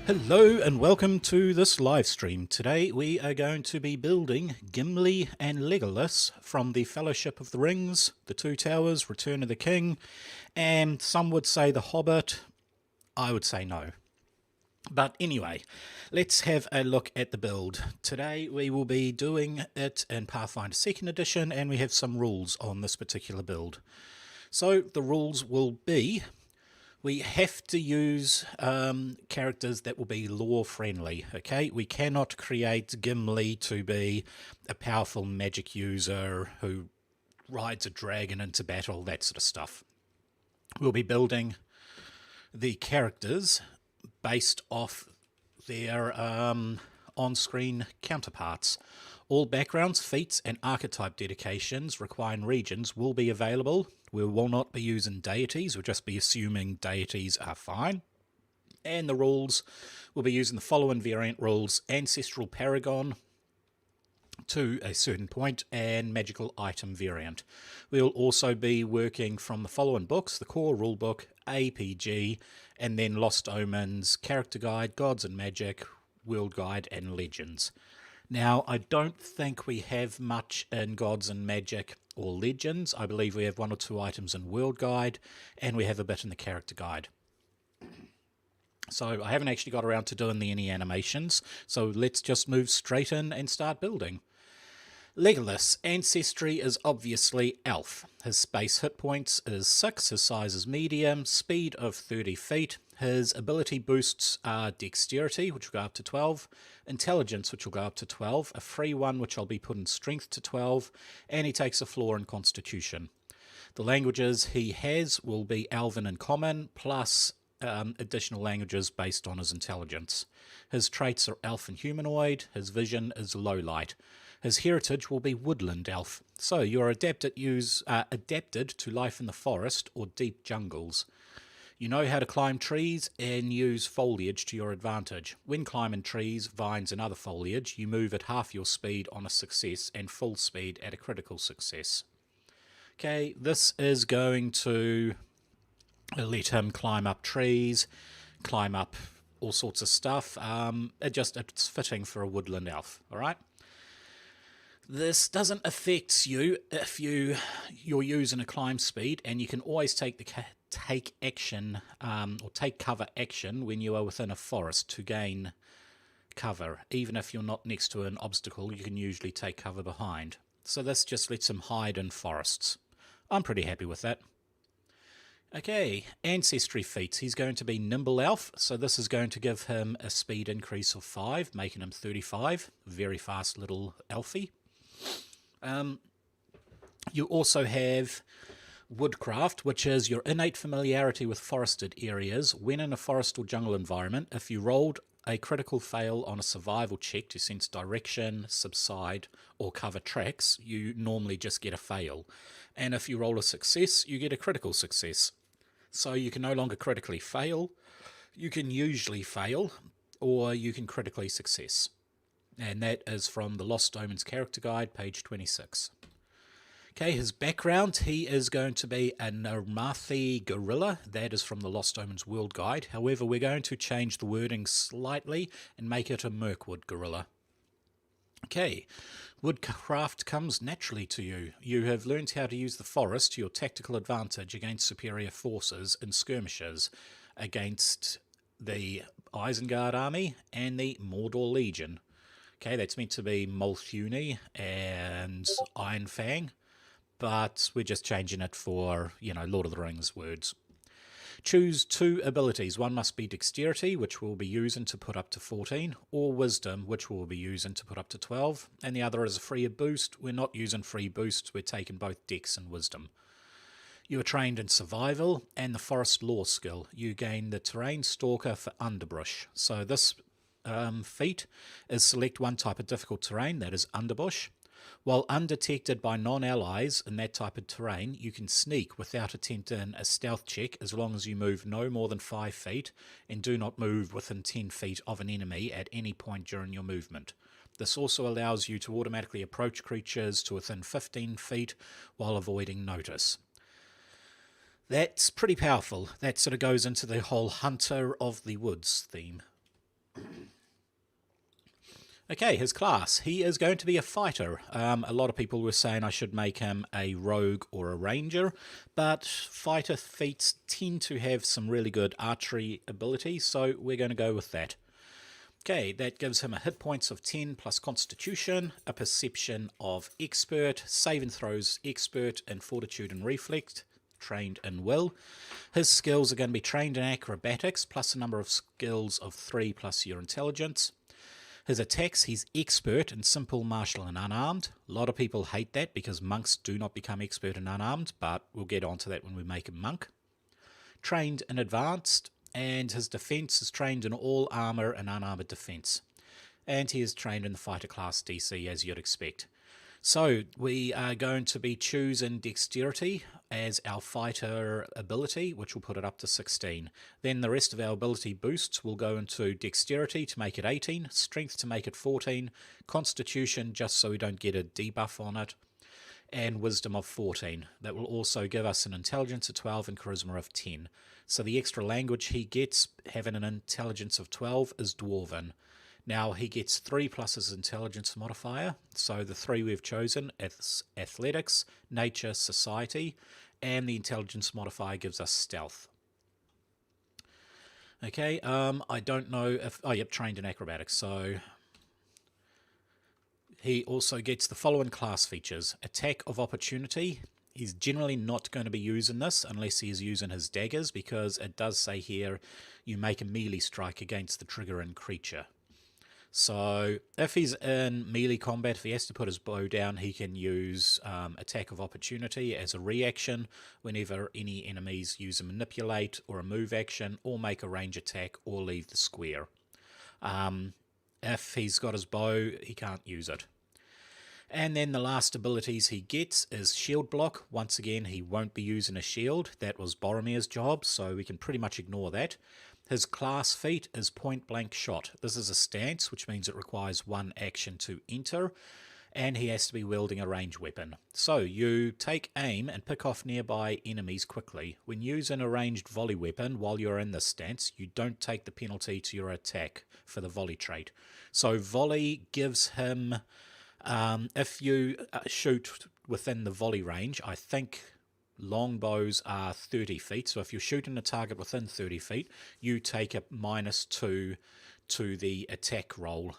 Hello and welcome to this live stream. Today we are going to be building Gimli and Legolas from the Fellowship of the Rings, The Two Towers, Return of the King, and some would say The Hobbit. I would say no. But anyway, let's have a look at the build. Today we will be doing it in Pathfinder 2nd Edition, and we have some rules on this particular build. So the rules will be: we have to use characters that will be lore friendly, okay? We cannot create Gimli to be a powerful magic user who rides a dragon into battle, that sort of stuff. We'll be building the characters based off their on-screen counterparts. All backgrounds, feats and archetype dedications requiring regions will be available. We will not be using deities, we'll just be assuming deities are fine. And the rules, we'll be using the following variant rules: Ancestral Paragon to a certain point, and Magical Item variant. We'll also be working from the following books: the Core Rulebook, APG, and then Lost Omens, Character Guide, Gods and Magic, World Guide, and Legends. Now, I don't think we have much in Gods and Magic or Legends. I believe we have one or two items in World Guide, and we have a bit in the Character Guide. So I haven't actually got around to doing any animations, so let's just move straight in and start building. Legolas Ancestry is obviously elf. His base hit points is 6, his size is medium, speed of 30 feet. His ability boosts are Dexterity, which will go up to 12, Intelligence, which will go up to 12, a free one, which I'll be putting Strength to 12, and he takes a floor in Constitution. The languages he has will be Alvin and Common, plus additional languages based on his intelligence. His traits are elf and humanoid, his vision is low light. His heritage will be woodland elf, so you are adapted to life in the forest or deep jungles. You know how to climb trees and use foliage to your advantage. When climbing trees, vines and other foliage, you move at half your speed on a success and full speed at a critical success. Okay, this is going to let him climb up trees, climb up all sorts of stuff. It's fitting for a woodland elf, alright? This doesn't affect you if you're using a climb speed, and you can always take action or take cover action when you are within a forest to gain cover. Even if you're not next to an obstacle, you can usually take cover behind. So this just lets him hide in forests. I'm pretty happy with that. Okay, Ancestry Feats. He's going to be Nimble Elf, so this is going to give him a speed increase of 5, making him 35. Very fast little elfie. You also have Woodcraft, which is your innate familiarity with forested areas. When in a forest or jungle environment, if you rolled a critical fail on a survival check to sense direction, subside, or cover tracks, you normally just get a fail. And if you roll a success, you get a critical success. So you can no longer critically fail, you can usually fail, or you can critically success. And that is from the Lost Omens Character Guide, page 26. Okay, his background, he is going to be a Narmathi gorilla. That is from the Lost Omens World Guide. However, we're going to change the wording slightly and make it a Mirkwood gorilla. Okay, woodcraft comes naturally to you. You have learned how to use the forest to your tactical advantage against superior forces in skirmishes against the Isengard army and the Mordor Legion. Okay, that's meant to be Molthuni and Ironfang, but we're just changing it for, Lord of the Rings words. Choose 2 abilities. One must be Dexterity, which we'll be using to put up to 14, or Wisdom, which we'll be using to put up to 12, and the other is a free boost. We're not using free boosts, we're taking both Dex and Wisdom. You are trained in Survival and the Forest Lore skill. You gain the Terrain Stalker for Underbrush. So this feat is select one type of difficult terrain, that is underbush. While undetected by non-allies in that type of terrain, you can sneak without attempting a stealth check as long as you move no more than 5 feet and do not move within 10 feet of an enemy at any point during your movement. This also allows you to automatically approach creatures to within 15 feet while avoiding notice. That's pretty powerful. That sort of goes into the whole Hunter of the Woods theme. Okay, his class. He is going to be a fighter. A lot of people were saying I should make him a rogue or a ranger, but fighter feats tend to have some really good archery abilities, so we're going to go with that. Okay, that gives him a hit points of 10 plus constitution, a perception of expert, save and throws expert, and fortitude and reflect, trained in will. His skills are going to be trained in acrobatics, plus a number of skills of 3 plus your intelligence. His attacks, he's expert in simple, martial, and unarmed. A lot of people hate that because monks do not become expert in unarmed, but we'll get onto that when we make him monk. Trained in advanced, and his defense is trained in all armor and unarmored defense. And he is trained in the fighter class DC, as you'd expect. So we are going to be choosing dexterity as our fighter ability, which will put it up to 16. Then the rest of our ability boosts will go into dexterity to make it 18, strength to make it 14, constitution just so we don't get a debuff on it, and wisdom of 14. That will also give us an intelligence of 12 and charisma of 10. So the extra language he gets, having an intelligence of 12, is Dwarven. Now he gets 3 plus his intelligence modifier, so the 3 we've chosen is athletics, nature, society, and the intelligence modifier gives us stealth. Okay, I don't know if... Oh, yep, trained in acrobatics, so... He also gets the following class features. Attack of opportunity. He's generally not going to be using this unless he is using his daggers, because it does say here you make a melee strike against the triggering creature. So if he's in melee combat, if he has to put his bow down, he can use attack of opportunity as a reaction whenever any enemies use a manipulate or a move action, or make a range attack, or leave the square. If he's got his bow, he can't use it. And then the last abilities he gets is shield block. Once again, he won't be using a shield. That was Boromir's job, so we can pretty much ignore that. His class feat is point blank shot. This is a stance, which means it requires 1 action to enter, and he has to be wielding a ranged weapon. So you take aim and pick off nearby enemies quickly. When using a ranged volley weapon while you're in this stance, you don't take the penalty to your attack for the volley trait. So volley gives him, if you shoot within the volley range, I think longbows are 30 feet, so if you're shooting a target within 30 feet, you take a -2 to the attack roll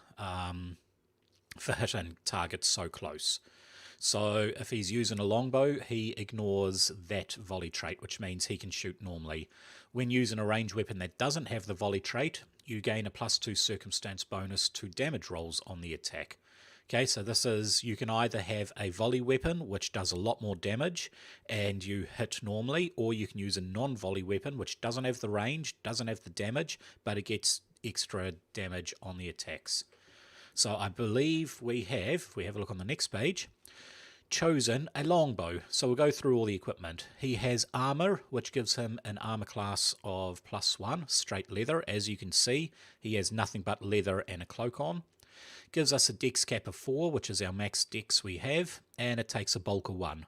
for hitting targets so close. So if he's using a longbow, he ignores that volley trait, which means he can shoot normally. When using a ranged weapon that doesn't have the volley trait, you gain a +2 circumstance bonus to damage rolls on the attack. Okay, so this is, you can either have a volley weapon, which does a lot more damage, and you hit normally, or you can use a non-volley weapon, which doesn't have the range, doesn't have the damage, but it gets extra damage on the attacks. So I believe we have, if we have a look on the next page, chosen a longbow. So we'll go through all the equipment. He has armor, which gives him an armor class of +1, straight leather. As you can see, he has nothing but leather and a cloak on. Gives us a dex cap of 4, which is our max dex we have, and it takes a bulk of 1.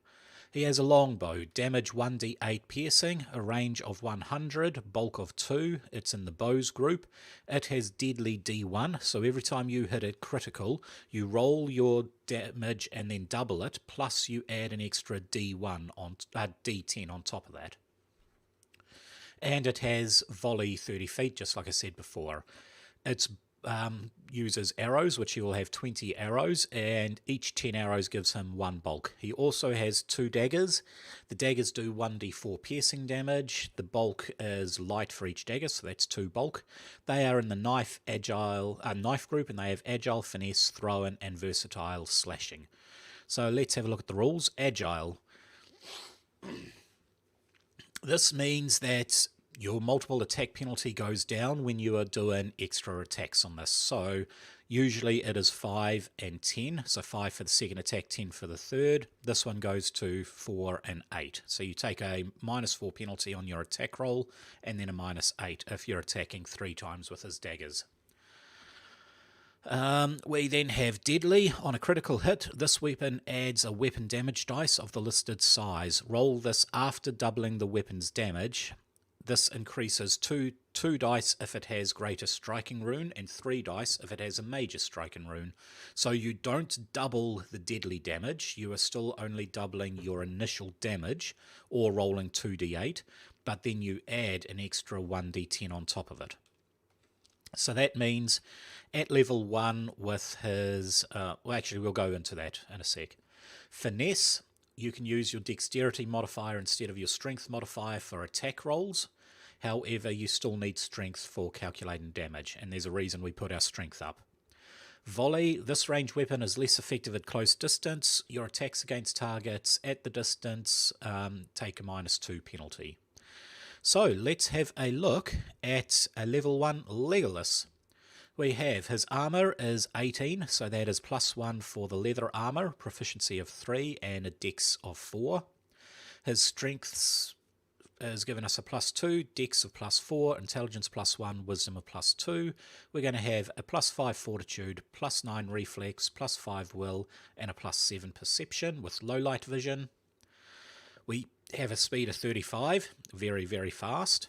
He has a longbow, damage 1d8 piercing, a range of 100, bulk of 2, it's in the bows group. It has deadly d1, so every time you hit it critical, you roll your damage and then double it, plus you add an extra d1 on d10 on top of that. And it has volley 30 feet, just like I said before. It's uses arrows, which he will have 20 arrows, and each 10 arrows gives him 1 bulk. He also has 2 daggers. The daggers do 1d4 piercing damage. The bulk is light for each dagger, so that's 2 bulk. They are in the knife group, and they have agile, finesse, throw-in, and versatile slashing. So let's have a look at the rules. Agile. This means that your multiple attack penalty goes down when you are doing extra attacks on this. So usually it is 5 and 10. So 5 for the second attack, 10 for the third. This one goes to 4 and 8. So you take a -4 penalty on your attack roll, and then a -8 if you're attacking 3 times with his daggers. We then have Deadly. On a critical hit, this weapon adds a weapon damage dice of the listed size. Roll this after doubling the weapon's damage. this increases two dice if it has greater striking rune, and 3 dice if it has a major striking rune. So you don't double the deadly damage, you are still only doubling your initial damage, or rolling 2d8, but then you add an extra 1d10 on top of it. So that means at level 1 with his... well, actually, we'll go into that in a sec. Finesse, you can use your dexterity modifier instead of your strength modifier for attack rolls. However, you still need strength for calculating damage, and there's a reason we put our strength up. Volley, this range weapon is less effective at close distance. Your attacks against targets at the distance take a -2 penalty. So let's have a look at a level 1 Legolas. We have his armour is 18, so that is +1 for the leather armour, proficiency of 3 and a dex of 4. His strengths is giving us a +2, dex of +4, intelligence +1, wisdom of +2. We're going to have a +5 fortitude, +9 reflex, +5 will, and a +7 perception with low light vision. We have a speed of 35, very, very fast.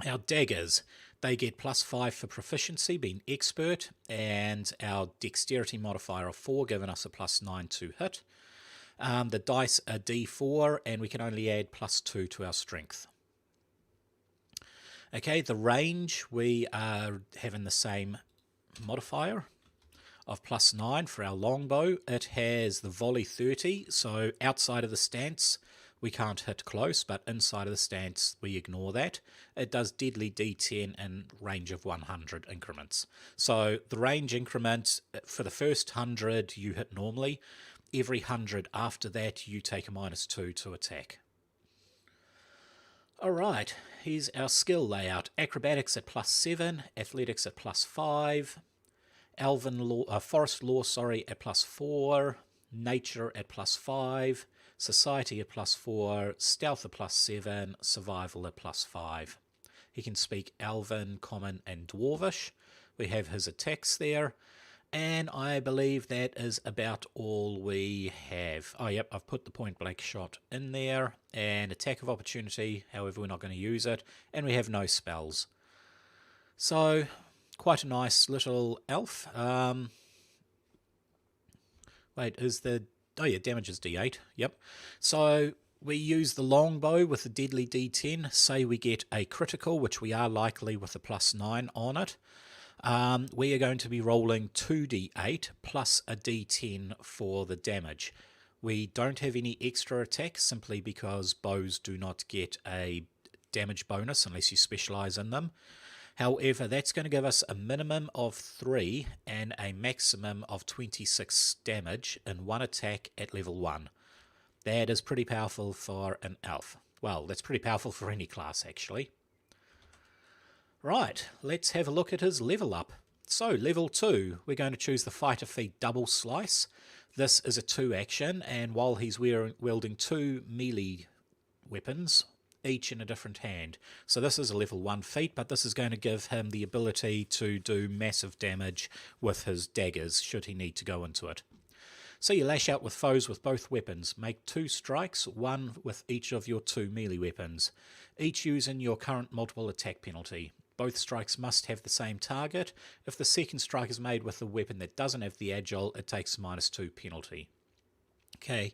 Our daggers, they get +5 for proficiency, being expert, and our dexterity modifier of 4, giving us a +9 to hit. The dice are d4, and we can only add +2 to our strength. Okay, the range, we are having the same modifier of +9 for our longbow. It has the volley 30, so outside of the stance we can't hit close, but inside of the stance we ignore that. It does deadly d10 in range of 100 increments. So the range increment, for the first 100 you hit normally. Every 100 after that you take a -2 to attack. Alright, here's our skill layout. Acrobatics at +7, athletics at +5, forest law at +4, nature at +5, society at +4, stealth at +7, survival at +5. He can speak Elven, Common and Dwarvish. We have his attacks there, and I believe that is about all we have. Oh yep, I've put the point blank shot in there, and attack of opportunity, however we're not going to use it, and we have no spells. So quite a nice little elf. Wait, is the... oh yeah, damage is d8, yep. So we use the longbow with the deadly d10. Say we get a critical, which we are likely with a +9 on it. We are going to be rolling 2d8 plus a d10 for the damage. We don't have any extra attacks simply because bows do not get a damage bonus unless you specialise in them. However, that's going to give us a minimum of 3 and a maximum of 26 damage in one attack at level 1. That is pretty powerful for an elf. Well, that's pretty powerful for any class, actually. Right, let's have a look at his level up. So, level 2, we're going to choose the Fighter Feat Double Slice. This is a 2 action, and while he's wielding 2 melee weapons, each in a different hand. So this is a level 1 feat, but this is going to give him the ability to do massive damage with his daggers, should he need to go into it. So you lash out with foes with both weapons. Make 2 strikes, 1 with each of your 2 melee weapons, each using your current multiple attack penalty. Both strikes must have the same target. If the second strike is made with a weapon that doesn't have the agile, it takes a -2 penalty. Okay.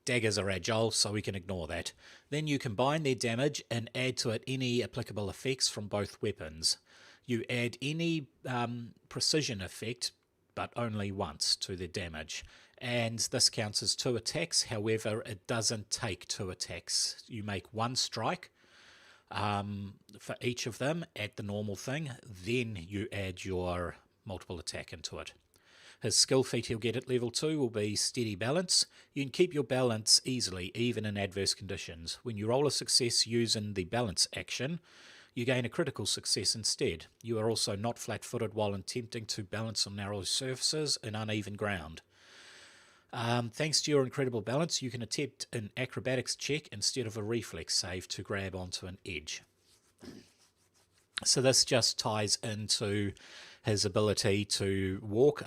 Daggers are agile, so we can ignore that. Then you combine their damage and add to it any applicable effects from both weapons. You add any precision effect, but only once, to their damage. And this counts as 2 attacks, however, it doesn't take 2 attacks. You make 1 strike for each of them at the normal thing, then you add your multiple attack into it. His skill feat he'll get at level 2 will be Steady Balance. You can keep your balance easily, even in adverse conditions. When you roll a success using the balance action, you gain a critical success instead. You are also not flat-footed while attempting to balance on narrow surfaces and uneven ground. Thanks to your incredible balance, you can attempt an acrobatics check instead of a reflex save to grab onto an edge. So this just ties into his ability to walk.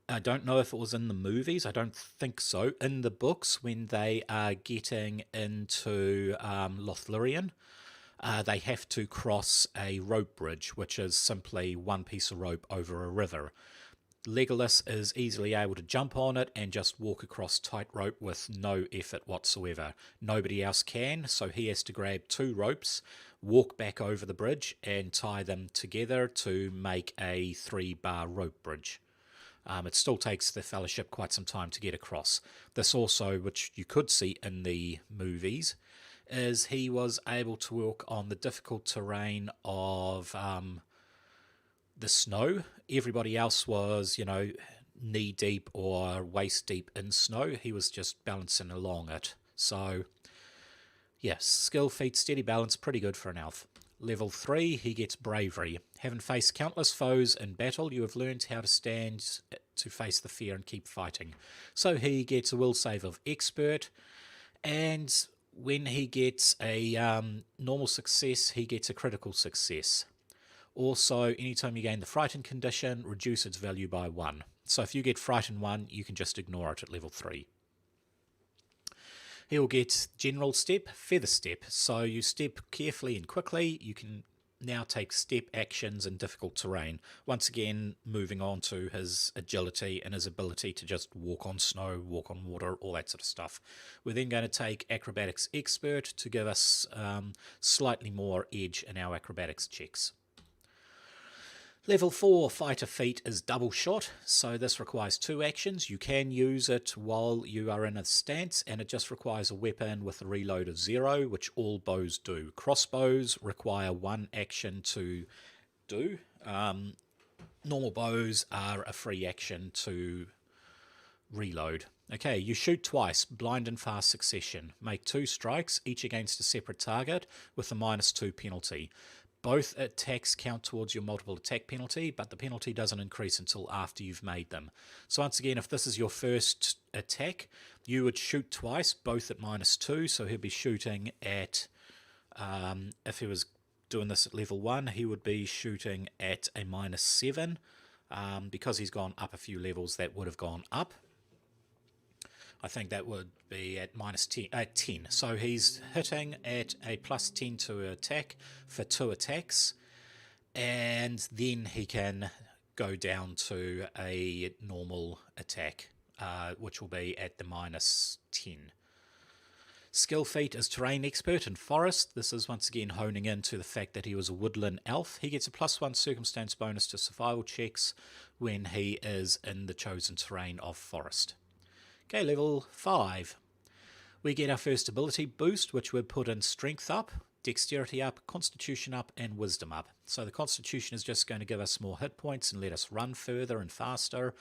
I don't know if it was in the movies. I don't think so. In the books, when they are getting into Lothlorien, they have to cross a rope bridge, which is simply one piece of rope over a river. Legolas is easily able to jump on it and just walk across tightrope with no effort whatsoever. Nobody else can, so he has to grab 2 ropes, walk back over the bridge, and tie them together to make a 3-bar rope bridge. It still takes the Fellowship quite some time to get across. This also, which you could see in the movies, is he was able to walk on the difficult terrain of the snow. Everybody else was, knee deep or waist deep in snow. He was just balancing along it. So, yes, skill feat, steady balance, pretty good for an elf. Level 3, he gets Bravery. Having faced countless foes in battle, you have learned how to stand to face the fear and keep fighting. So he gets a will save of Expert, and when he gets a normal success, he gets a critical success. Also, anytime you gain the Frightened condition, reduce its value by 1. So if you get Frightened 1, you can just ignore it at level 3. He'll get General Step, Feather Step. So you step carefully and quickly. You can now take step actions in difficult terrain. Once again, moving on to his agility and his ability to just walk on snow, walk on water, all that sort of stuff. We're then going to take Acrobatics Expert to give us slightly more edge in our acrobatics checks. Level 4 Fighter Feat is Double Shot, so this requires 2 actions. You can use it while you are in a stance, and it just requires a weapon with a reload of 0, which all bows do. Crossbows require 1 action to do. Normal bows are a free action to reload. Okay, you shoot twice, blind and fast succession. Make 2 strikes, each against a separate target, with a -2 penalty. Both attacks count towards your multiple attack penalty, but the penalty doesn't increase until after you've made them. So once again, if this is your first attack, you would shoot twice, both at -2, so he'll be shooting at, if he was doing this at level 1, he would be shooting at a -7. Because he's gone up a few levels, that would have gone up. I think that would be at -10. So he's hitting at a +10 to attack for 2 attacks, and then he can go down to a normal attack, which will be at the -10. Skill feat is Terrain Expert in Forest. This is once again honing into the fact that he was a woodland elf. He gets a +1 circumstance bonus to survival checks when he is in the chosen terrain of Forest. Okay, level 5. We get our first ability boost, which would put in Strength up, Dexterity up, Constitution up, and Wisdom up. So the Constitution is just going to give us more hit points and let us run further and faster.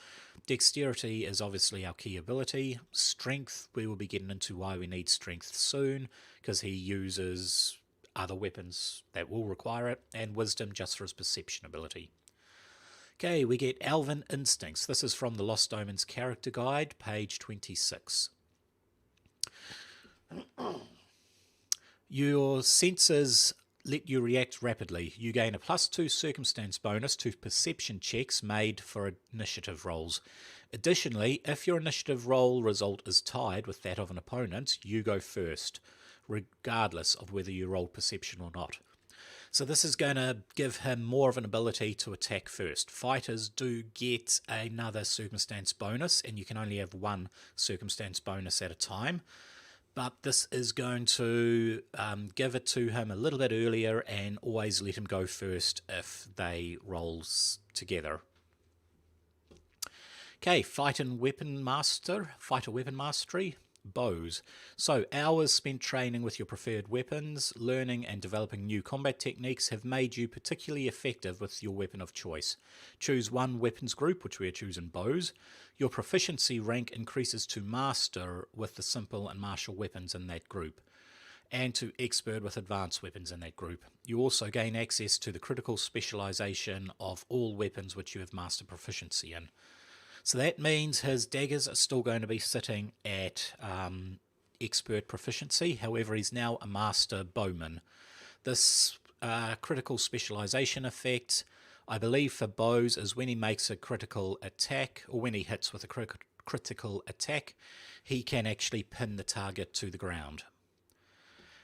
Dexterity is obviously our key ability. Strength, we will be getting into why we need Strength soon, because he uses other weapons that will require it, and Wisdom just for his Perception ability. Okay, we get Alvin Instincts. This is from the Lost Omens character guide, page 26. Your senses let you react rapidly. You gain a +2 circumstance bonus to perception checks made for initiative rolls. Additionally, if your initiative roll result is tied with that of an opponent, you go first, regardless of whether you roll perception or not. So this is going to give him more of an ability to attack first. Fighters do get another circumstance bonus, and you can only have 1 circumstance bonus at a time. But this is going to give it to him a little bit earlier and always let him go first if they roll together. Okay, Fighter Weapon Mastery. Bows. So hours spent training with your preferred weapons, learning and developing new combat techniques have made you particularly effective with your weapon of choice. Choose one weapons group, which we are choosing bows. Your proficiency rank increases to master with the simple and martial weapons in that group, and to expert with advanced weapons in that group. You also gain access to the critical specialization of all weapons which you have master proficiency in. So that means his daggers are still going to be sitting at expert proficiency. However, he's now a master bowman. This critical specialization effect I believe for bows is when he makes a critical attack, or when he hits with a critical attack, he can actually pin the target to the ground.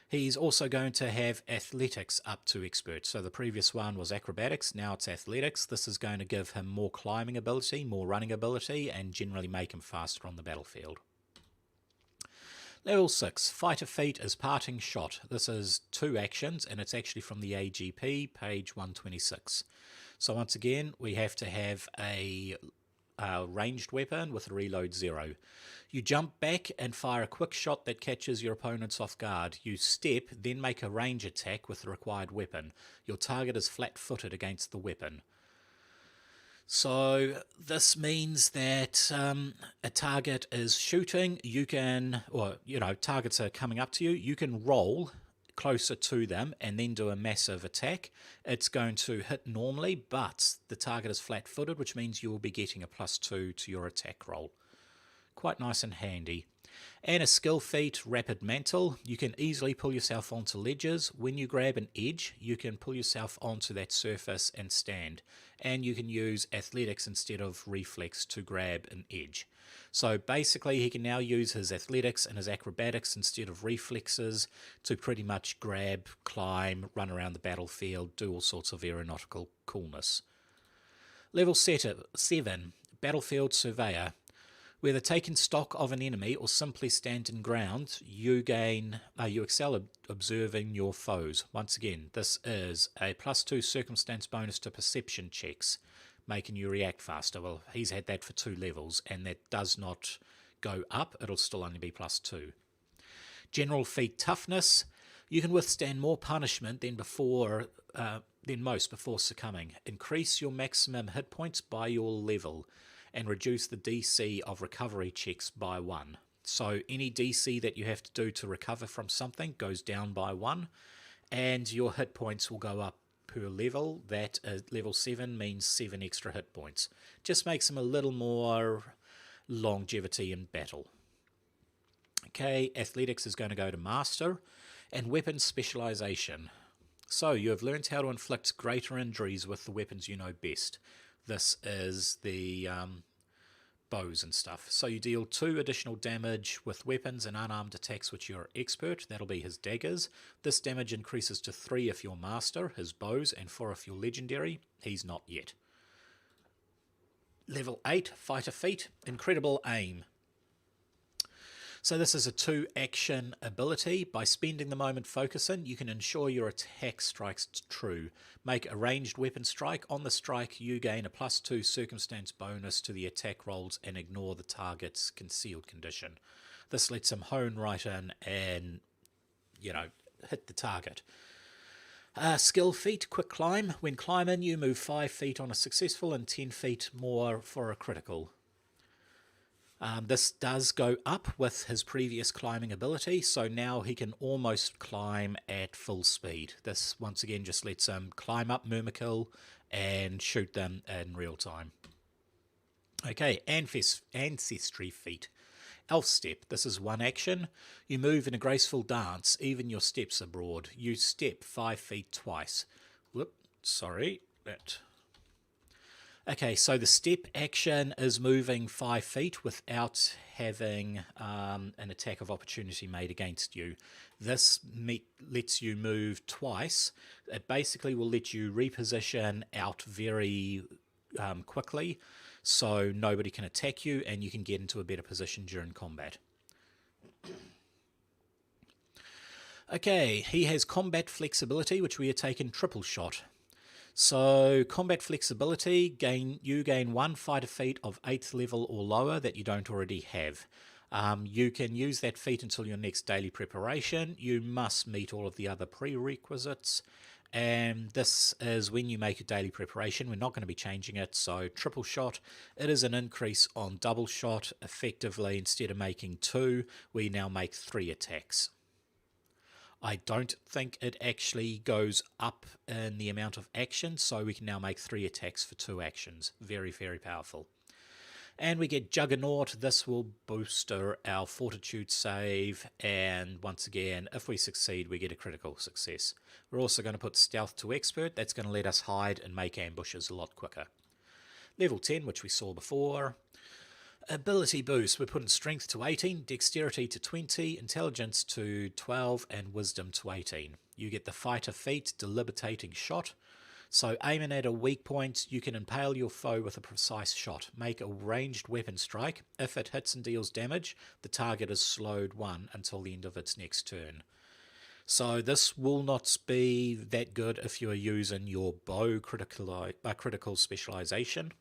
He's also going to have athletics up to expert. So the previous one was acrobatics, now it's athletics. This is going to give him more climbing ability, more running ability, and generally make him faster on the battlefield. Level 6, Fighter Feat is Parting Shot. This is 2 actions, and it's actually from the AGP, page 126. So once again, we have to have a ranged weapon with a reload 0. You jump back and fire a quick shot that catches your opponents off guard. You step, then make a range attack with the required weapon. Your target is flat-footed against the weapon. So this means that a target is shooting, you can, or targets are coming up to you, you can roll closer to them and then do a massive attack. It's going to hit normally, but the target is flat-footed, which means you will be getting a +2 to your attack roll. Quite nice and handy. And a skill feat, Rapid Mantle. You can easily pull yourself onto ledges. When you grab an edge, you can pull yourself onto that surface and stand. And you can use athletics instead of reflex to grab an edge. So basically he can now use his athletics and his acrobatics instead of reflexes to pretty much grab, climb, run around the battlefield, do all sorts of aeronautical coolness. Level 7, Battlefield Surveyor. Whether taking stock of an enemy or simply standing ground, you excel at observing your foes. Once again, this is a +2 circumstance bonus to perception checks, making you react faster. Well, he's had that for 2 levels, and that does not go up. It'll still only be +2. General feat Toughness. You can withstand more punishment than most before succumbing. Increase your maximum hit points by your level, and reduce the DC of recovery checks by 1. So any DC that you have to do to recover from something goes down by 1, and your hit points will go up per level. That level 7 means 7 extra hit points. Just makes them a little more longevity in battle. Okay, athletics is going to go to Master, and weapon specialization. So you have learned how to inflict greater injuries with the weapons you know best. This is the bows and stuff. So you deal 2 additional damage with weapons and unarmed attacks which you're expert. That'll be his daggers. This damage increases to 3 if you're master, his bows, and 4 if you're legendary. He's not yet. Level 8, Fighter Feat, Incredible Aim. So this is a 2-action ability. By spending the moment focusing, you can ensure your attack strikes true. Make a ranged weapon strike. On the strike, you gain a +2 circumstance bonus to the attack rolls and ignore the target's concealed condition. This lets him hone right in and, hit the target. Skill feat, Quick Climb. When climbing, you move 5 feet on a successful and 10 feet more for a critical. This does go up with his previous climbing ability, so now he can almost climb at full speed. This, once again, just lets him climb up Myrmikill and shoot them in real time. Okay, Ancestry Feat. Elf Step. This is 1 action. You move in a graceful dance, even your steps are broad. You step 5 feet twice. Okay, so the step action is moving 5 feet without having an attack of opportunity made against you. This lets you move twice. It basically will let you reposition out very quickly, so nobody can attack you and you can get into a better position during combat. Okay, he has combat flexibility, which we are taking triple shot. So, combat flexibility, you gain 1 fighter feat of 8th level or lower that you don't already have. You can use that feat until your next daily preparation. You must meet all of the other prerequisites. And this is when you make a daily preparation. We're not going to be changing it. So, triple shot, it is an increase on double shot. Effectively, instead of making 2, we now make 3 attacks. I don't think it actually goes up in the amount of action, so we can now make 3 attacks for 2 actions. Very, very powerful. And we get Juggernaut. This will booster our Fortitude save, and once again, if we succeed, we get a critical success. We're also going to put Stealth to Expert. That's going to let us hide and make ambushes a lot quicker. Level 10, which we saw before. Ability boost. We're putting Strength to 18, Dexterity to 20, Intelligence to 12, and Wisdom to 18. You get the Fighter feat, Debilitating Shot. So aiming at a weak point, you can impale your foe with a precise shot. Make a ranged weapon strike. If it hits and deals damage, the target is slowed 1 until the end of its next turn. So this will not be that good if you are using your bow critical specialization,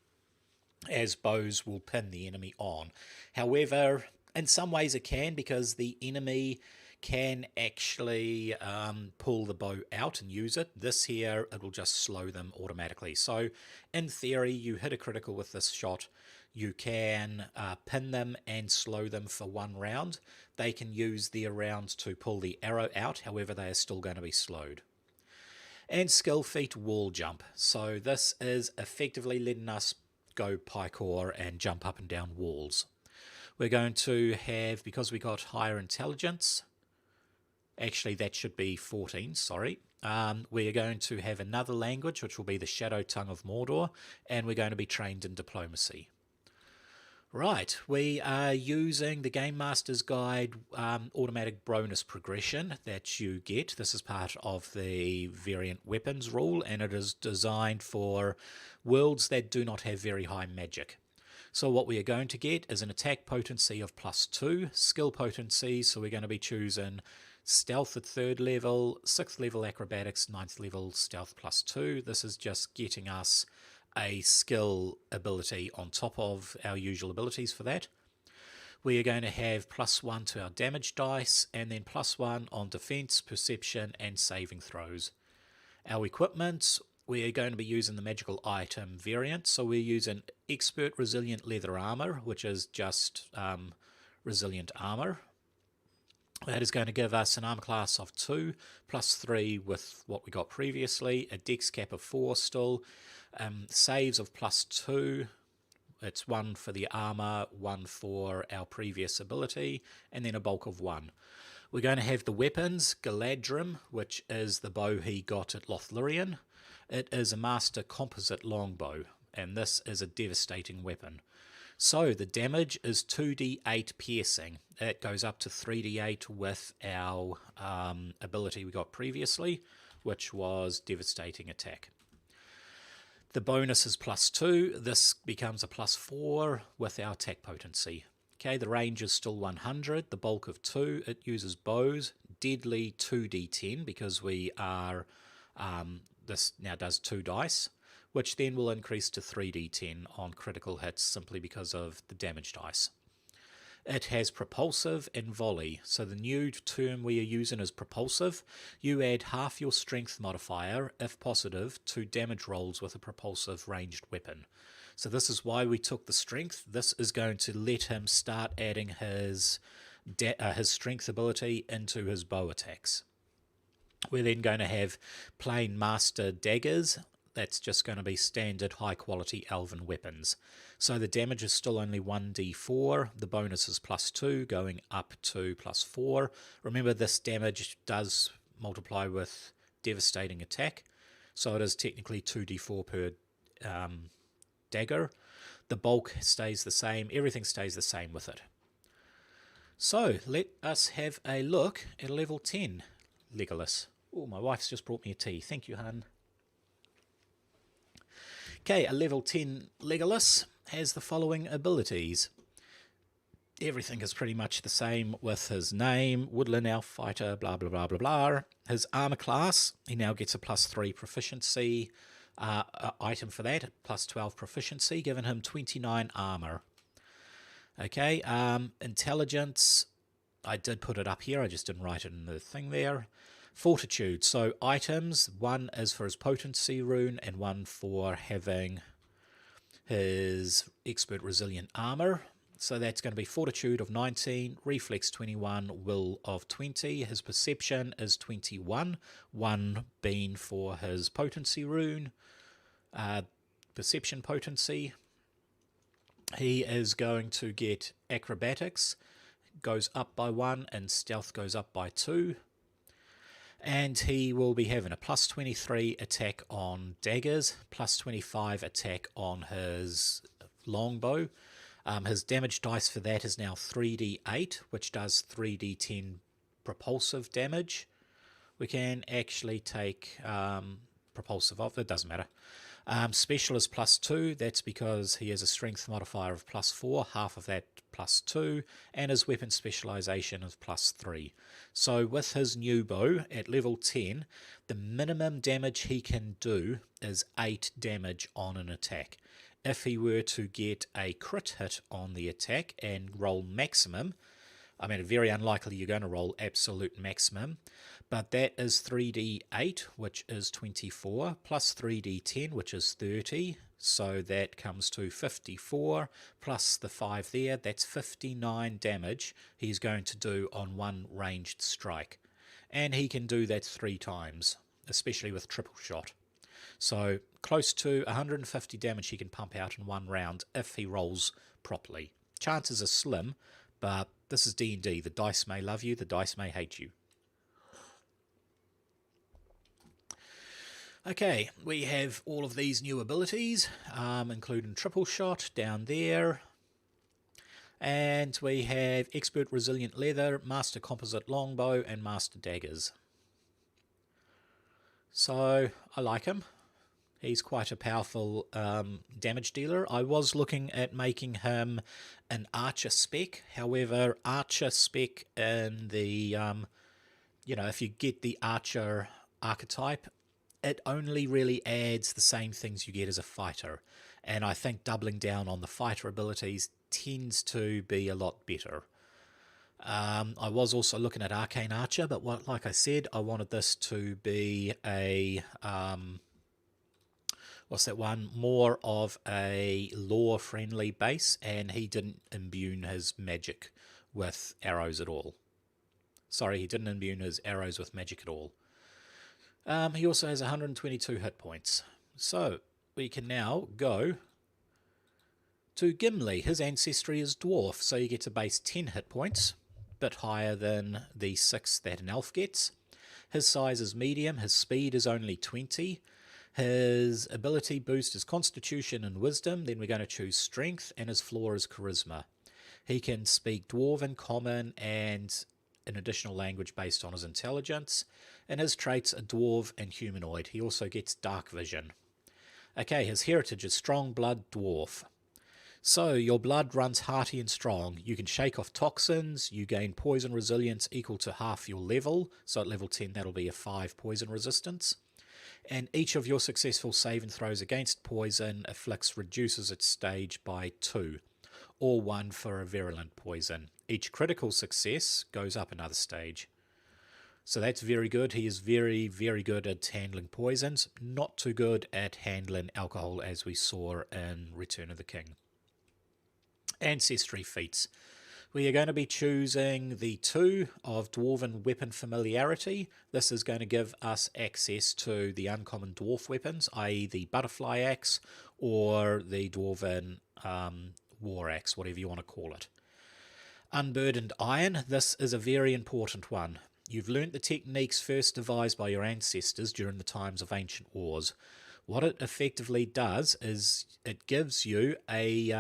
as bows will pin the enemy on. However, in some ways it can, because the enemy can actually pull the bow out and use it. This here, it will just slow them automatically. So in theory, you hit a critical with this shot, you can pin them and slow them for 1 round. They can use their round to pull the arrow out, however they are still going to be slowed. And skill feat, Wall Jump. So this is effectively letting us go parkour and jump up and down walls. We're going to have, because we got higher intelligence, actually that should be 14, sorry. We're going to have another language, which will be the Shadow Tongue of Mordor, and we're going to be trained in diplomacy. Right, we are using the Game Master's Guide automatic bonus progression that you get. This is part of the variant weapons rule, and it is designed for worlds that do not have very high magic. So what we are going to get is an attack potency of +2, skill potency, so we're going to be choosing stealth at 3rd level, 6th level acrobatics, 9th level stealth +2. This is just getting us a skill ability on top of our usual abilities for that. We are going to have +1 to our damage dice, and then +1 on defense, perception, and saving throws. Our equipment, we are going to be using the magical item variant, so we're using Expert Resilient Leather Armor, which is just resilient armor. That is going to give us an armor class of 2, +3 with what we got previously, a dex cap of 4 still, saves of +2, it's 1 for the armor, 1 for our previous ability, and then a bulk of 1. We're going to have the weapons, Galadriel, which is the bow he got at Lothlorien. It is a master composite longbow, and this is a devastating weapon. So the damage is 2d8 piercing. It goes up to 3d8 with our ability we got previously, which was devastating attack. The bonus is +2. This becomes a +4 with our attack potency. Okay, the range is still 100. The bulk of 2. It uses bows. Deadly 2d10 because we are this now does 2 dice, which then will increase to 3d10 on critical hits simply because of the damage dice. It has propulsive and volley, so the new term we are using is propulsive. You add half your strength modifier, if positive, to damage rolls with a propulsive ranged weapon. So this is why we took the strength. This is going to let him start adding his strength ability into his bow attacks. We're then going to have plain master daggers. That's just going to be standard high quality elven weapons. So the damage is still only 1d4, the bonus is +2 going up to +4. Remember this damage does multiply with devastating attack, so it is technically 2d4 per dagger. The bulk stays the same, everything stays the same with it. So let us have a look at level 10 Legolas. Oh, my wife's just brought me a tea. Thank you, hun. Okay, a level 10 Legolas has the following abilities. Everything is pretty much the same with his name, Woodland Elf Fighter, blah blah blah blah blah. His armor class, he now gets a +3 proficiency item for that, +12 proficiency, giving him 29 armor. Okay, intelligence, I did put it up here, I just didn't write it in the thing there. Fortitude, so items, 1 is for his potency rune and 1 for having his expert resilient armor. So that's going to be Fortitude of 19, Reflex 21, Will of 20. His Perception is 21, 1 being for his potency rune, Perception potency. He is going to get acrobatics, goes up by 1, and stealth goes up by 2. And he will be having a plus 23 attack on daggers, plus 25 attack on his longbow. His damage dice for that is now 3d8, which does 3d10 propulsive damage. We can actually take propulsive off, it doesn't matter. Special is plus 2, that's because he has a strength modifier of plus 4, half of that plus 2, and his weapon specialization is plus 3. So with his new bow at level 10, the minimum damage he can do is 8 damage on an attack. If he were to get a crit hit on the attack and roll maximum, I mean, very unlikely you're going to roll absolute maximum, but that is 3d8, which is 24, plus 3d10, which is 30, so that comes to 54, plus the 5 there, that's 59 damage he's going to do on one ranged strike. And he can do that 3 times, especially with triple shot. So close to 150 damage he can pump out in one round if he rolls properly. Chances are slim, but this is D&D. The dice may love you, the dice may hate you. Okay, we have all of these new abilities, including triple shot down there. And we have expert resilient leather, master composite longbow, and master daggers. So I like him. He's quite a powerful damage dealer. I was looking at making him an archer spec. However, archer spec in the, if you get the archer archetype, it only really adds the same things you get as a fighter. And I think doubling down on the fighter abilities tends to be a lot better. I was also looking at Arcane Archer, but like I said, I wanted this to be a... what's that one? More of a lore-friendly base, and he didn't imbue his magic with arrows at all. Sorry, he didn't imbue his arrows with magic at all. He also has 122 hit points. So, we can now go to Gimli. His ancestry is dwarf, so you get a base 10 hit points, a bit higher than the 6 that an elf gets. His size is medium, his speed is only 20. His ability boost is Constitution and Wisdom, then we're going to choose Strength, and his floor is Charisma. He can speak Dwarven, Common, and an additional language based on his intelligence, and his traits are Dwarf and Humanoid. He also gets Dark Vision. Okay, his heritage is Strong Blood Dwarf. So, your blood runs hearty and strong. You can shake off toxins, you gain poison resilience equal to half your level, so at level 10 that'll be a 5 poison resistance. And each of your successful save and throws against poison reduces its stage by 2, or 1 for a virulent poison. Each critical success goes up another stage. So that's very good. He is very, very good at handling poisons, not too good at handling alcohol as we saw in Return of the King. Ancestry Feats. We are going to be choosing the 2 of Dwarven Weapon Familiarity. This is going to give us access to the uncommon dwarf weapons, i.e. the Butterfly Axe or the Dwarven War Axe, whatever you want to call it. Unburdened Iron. This is a very important one. You've learnt the techniques first devised by your ancestors during the times of ancient wars. What it effectively does is it gives you a...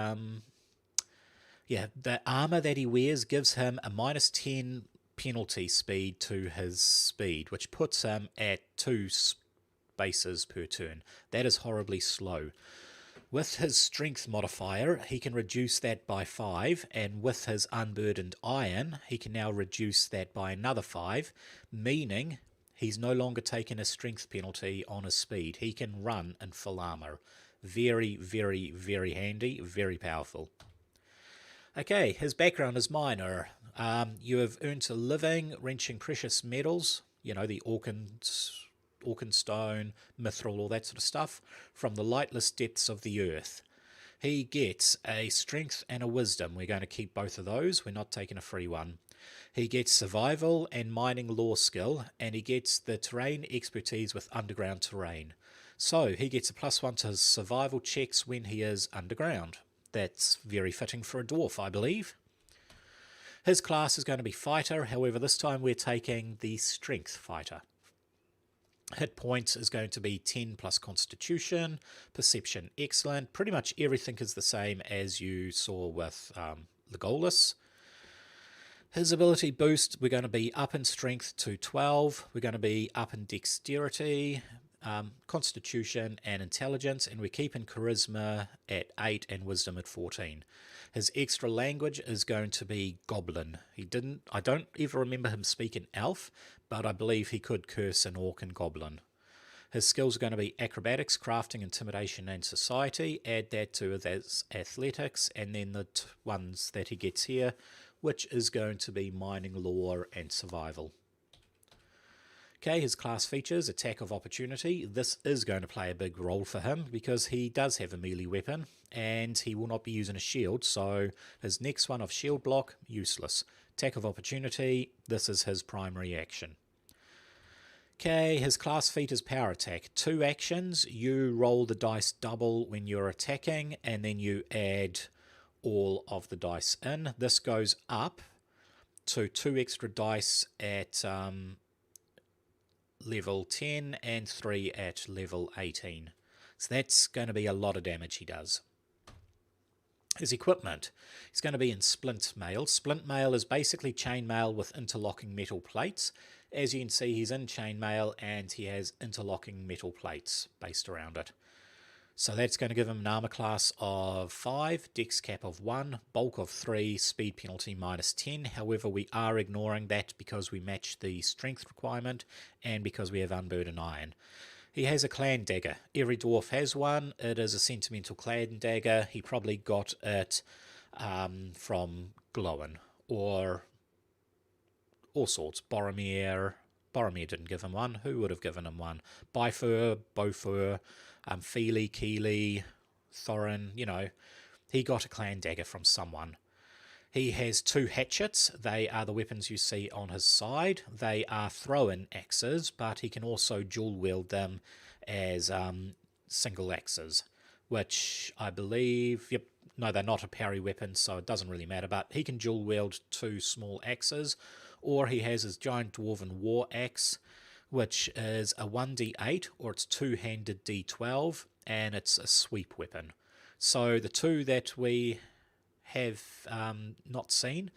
the armor that he wears gives him a minus 10 penalty speed to his speed, which puts him at 2 spaces per turn. That is horribly slow. With his strength modifier, he can reduce that by 5, and with his unburdened iron, he can now reduce that by another 5, meaning he's no longer taking a strength penalty on his speed. He can run in full armor. Very, very, very handy, very powerful. Okay, his background is minor. You have earned a living wrenching precious metals, the Orkinstone, Mithril, all that sort of stuff, from the lightless depths of the earth. He gets a strength and a wisdom. We're going to keep both of those. We're not taking a free one. He gets survival and mining lore skill, and he gets the terrain expertise with underground terrain. So he gets a +1 to his survival checks when he is underground. That's very fitting for a dwarf, I believe. His class is going to be Fighter, however this time we're taking the Strength Fighter. Hit points is going to be 10 plus Constitution, Perception excellent, pretty much everything is the same as you saw with Legolas. His ability boost, we're going to be up in Strength to 12, we're going to be up in Dexterity, Constitution and Intelligence, and we're keeping Charisma at 8 and Wisdom at 14. His extra language is going to be Goblin. I don't even remember him speaking Elf, but I believe he could curse an Orc and Goblin. His skills are going to be Acrobatics, Crafting, Intimidation and Society. Add that to his Athletics, and then the ones that he gets here, which is going to be Mining, Lore and Survival. Okay, his class features, Attack of Opportunity. This is going to play a big role for him because he does have a melee weapon and he will not be using a shield, so his next one of Shield Block, useless. Attack of Opportunity, this is his primary action. Okay, his class feat is Power Attack. 2 actions, you roll the dice double when you're attacking and then you add all of the dice in. This goes up to 2 extra dice at level 10 and 3 at level 18. So that's going to be a lot of damage he does. His equipment, he's going to be in Splint Mail. Splint Mail is basically chainmail with interlocking metal plates. As you can see, he's in chainmail and he has interlocking metal plates based around it. So that's going to give him an armor class of 5, dex cap of 1, bulk of 3, speed penalty minus 10. However, we are ignoring that because we match the strength requirement and because we have unburdened iron. He has a clan dagger. Every dwarf has one. It is a sentimental clan dagger. He probably got it from Glowin or all sorts. Boromir didn't give him one. Who would have given him one? Bifur, Bofur, Feely, Keely, Thorin, you know, he got a clan dagger from someone. He has 2 hatchets. They are the weapons you see on his side. They are throw-in axes, but he can also dual wield them as single axes, which I believe, yep, no, they're not a parry weapon, so it doesn't really matter, but he can dual wield 2 small axes, or he has his giant dwarven war axe, which is a 1d8, or it's 2-handed d12, and it's a sweep weapon. So the 2 that we have not seen,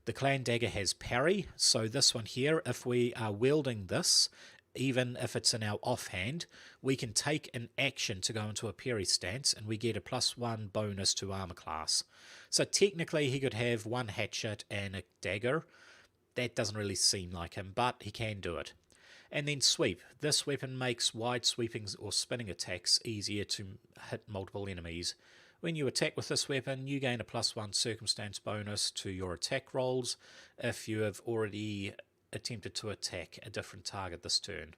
the clan dagger has parry, so this one here, if we are wielding this, even if it's in our offhand, we can take an action to go into a parry stance, and we get a +1 bonus to armor class. So technically he could have 1 hatchet and a dagger. That doesn't really seem like him, but he can do it. And then sweep. This weapon makes wide sweeping or spinning attacks easier to hit multiple enemies. When you attack with this weapon, you gain a +1 circumstance bonus to your attack rolls if you have already attempted to attack a different target this turn.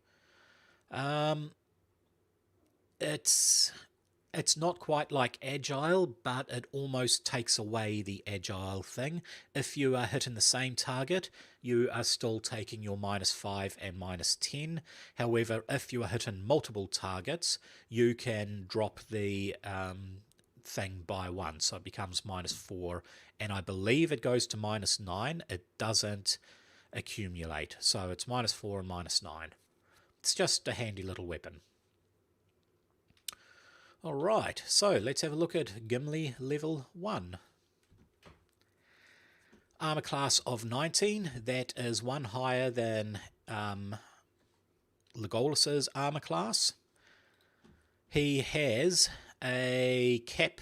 It's not quite like Agile, but it almost takes away the Agile thing. If you are hitting the same target, you are still taking your -5 and -10. However, if you are hitting multiple targets, you can drop the thing by 1, so it becomes -4, and I believe it goes to -9. It doesn't accumulate, so it's -4 and -9. It's just a handy little weapon. Alright, so let's have a look at Gimli Level 1. Armor class of 19, that is 1 higher than Legolas's armor class. He has a cap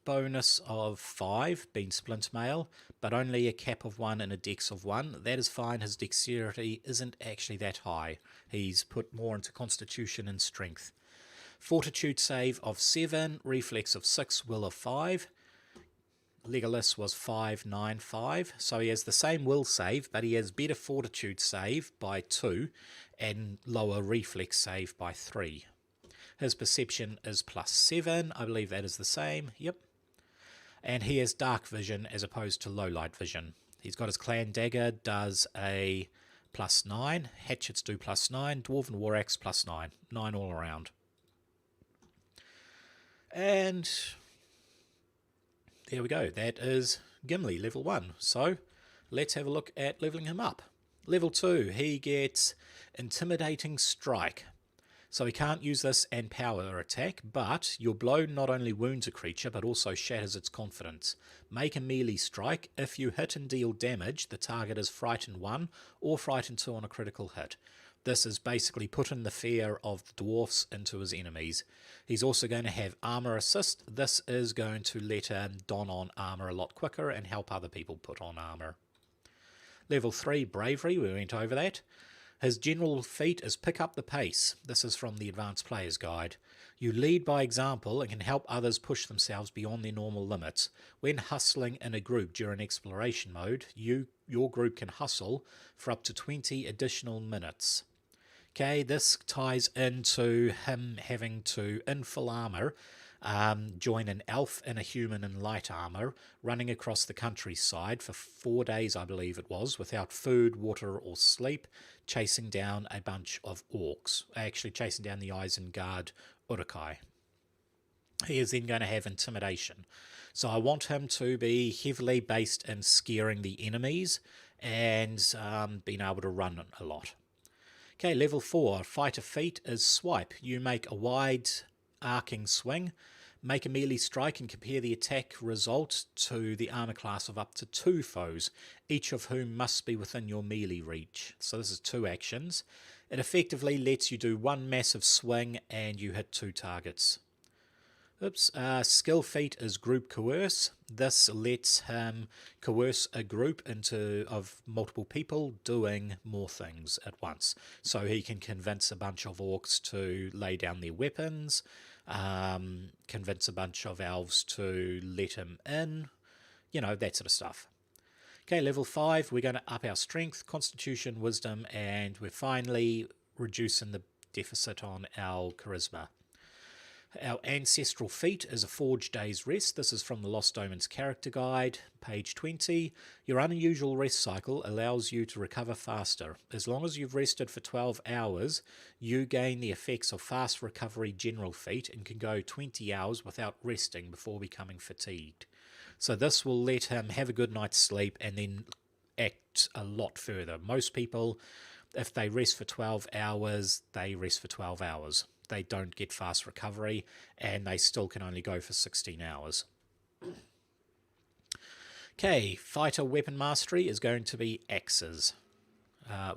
bonus of 5, being Splint Mail, but only a cap of 1 and a dex of 1. That is fine. His dexterity isn't actually that high. He's put more into Constitution and Strength. Fortitude save of 7, reflex of 6, will of 5. Legolas was 595, so he has the same will save, but he has better fortitude save by 2 and lower reflex save by 3. His perception is +7, I believe that is the same, yep. And he has dark vision as opposed to low light vision. He's got his clan dagger, does a +9, hatchets do +9, dwarven war axe +9, 9 all around. And there we go. That is Gimli Level 1. So let's have a look at leveling him up. Level 2, he gets Intimidating Strike. So he can't use this and power attack, but your blow not only wounds a creature, but also shatters its confidence. Make a melee strike. If you hit and deal damage, the target is Frightened 1 or Frightened 2 on a critical hit. This is basically putting the fear of the dwarfs into his enemies. He's also going to have Armor Assist. This is going to let him don on armor a lot quicker and help other people put on armor. Level 3, Bravery, we went over that. His general feat is Pick Up the Pace. This is from the Advanced Player's Guide. You lead by example and can help others push themselves beyond their normal limits. When hustling in a group during exploration mode, your group can hustle for up to 20 additional minutes. Okay, this ties into him having to, in full armour, join an elf and a human in light armour, running across the countryside for 4 days, I believe it was, without food, water or sleep, chasing down a bunch of orcs, actually chasing down the Isengard Uruk-hai. He is then going to have Intimidation. So I want him to be heavily based in scaring the enemies and being able to run a lot. Okay, level 4, Fighter Feat is Swipe. You make a wide arcing swing, make a melee strike and compare the attack result to the armor class of up to 2 foes, each of whom must be within your melee reach. So this is 2 actions. It effectively lets you do 1 massive swing and you hit 2 targets. Skill feat is Group Coerce. This lets him coerce a group of multiple people doing more things at once. So he can convince a bunch of orcs to lay down their weapons, convince a bunch of elves to let him in, you know, that sort of stuff. Okay, level 5, we're going to up our strength, constitution, wisdom, and we're finally reducing the deficit on our charisma. Our ancestral feat is a Forge Day's Rest. This is from the Lost Omens character guide, page 20. Your unusual rest cycle allows you to recover faster. As long as you've rested for 12 hours, you gain the effects of fast recovery general feat and can go 20 hours without resting before becoming fatigued. So this will let him have a good night's sleep and then act a lot further. Most people, if they rest for 12 hours, they rest for 12 hours. They don't get fast recovery and they still can only go for 16 hours. Okay, fighter weapon mastery is going to be axes.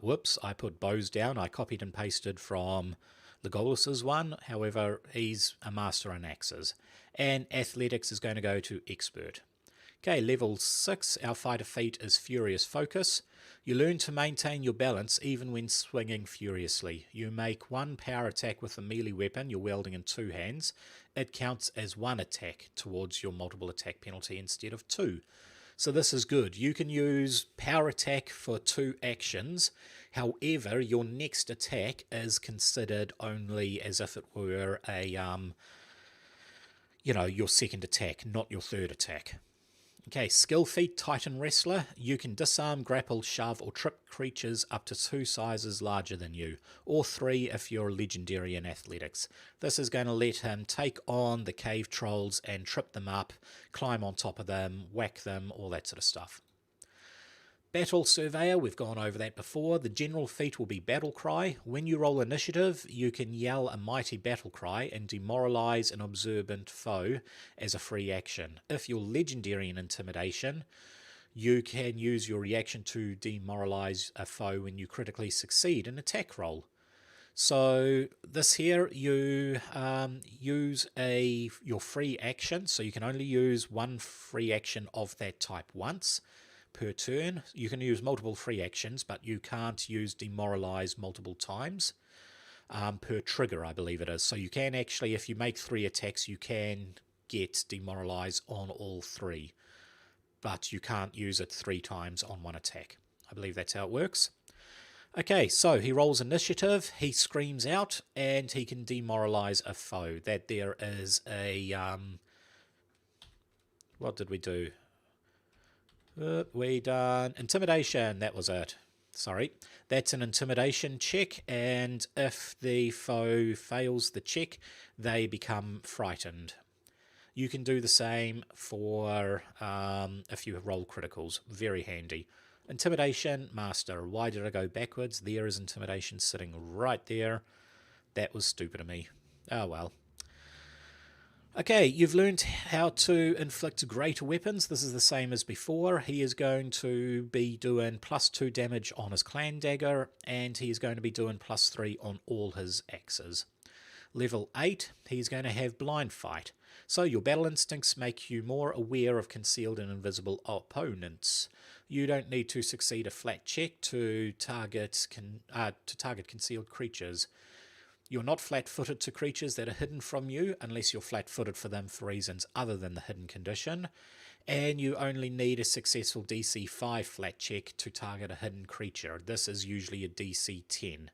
Whoops, I put bows down. I copied and pasted from Legolas's one. However, he's a master in axes. And athletics is going to go to expert. Okay, level 6, our fighter feat is Furious Focus. You learn to maintain your balance even when swinging furiously. You make 1 power attack with a melee weapon you're wielding in 2 hands. It counts as 1 attack towards your multiple attack penalty instead of 2. So this is good. You can use power attack for 2 actions. However, your next attack is considered only as if it were a, your second attack, not your third attack. Okay, skill feat Titan Wrestler. You can disarm, grapple, shove or trip creatures up to 2 sizes larger than you, or 3 if you're legendary in athletics. This is going to let him take on the cave trolls and trip them up, climb on top of them, whack them, all that sort of stuff. Battle Surveyor, we've gone over that before. The general feat will be Battle Cry. When you roll initiative, you can yell a mighty battle cry and demoralize an observant foe as a free action. If you're legendary in Intimidation, you can use your reaction to demoralize a foe when you critically succeed an attack roll. So this here, you use your free action, so you can only use 1 free action of that type once per turn. You can use multiple free actions, but you can't use demoralize multiple times per trigger, I believe it is. So you can actually, if you make 3 attacks, you can get demoralize on all 3, but you can't use it 3 times on 1 attack. I believe that's how it works. Okay, so he rolls initiative, he screams out, and he can demoralize a foe. That there is a what did we do? We done Intimidation, that was it. Sorry. That's an Intimidation check, and if the foe fails the check, they become frightened. You can do the same for if you roll criticals. Very handy. Intimidation, Master. Why did I go backwards? There is Intimidation sitting right there. That was stupid of me. Oh well. Okay, you've learned how to inflict greater weapons. This is the same as before. He is going to be doing +2 damage on his clan dagger, and he is going to be doing +3 on all his axes. Level 8, he's going to have blind fight. So your battle instincts make you more aware of concealed and invisible opponents. You don't need to succeed a flat check to target concealed creatures. You're not flat-footed to creatures that are hidden from you unless you're flat-footed for them for reasons other than the hidden condition. And you only need a successful DC 5 flat check to target a hidden creature. This is usually a DC 10.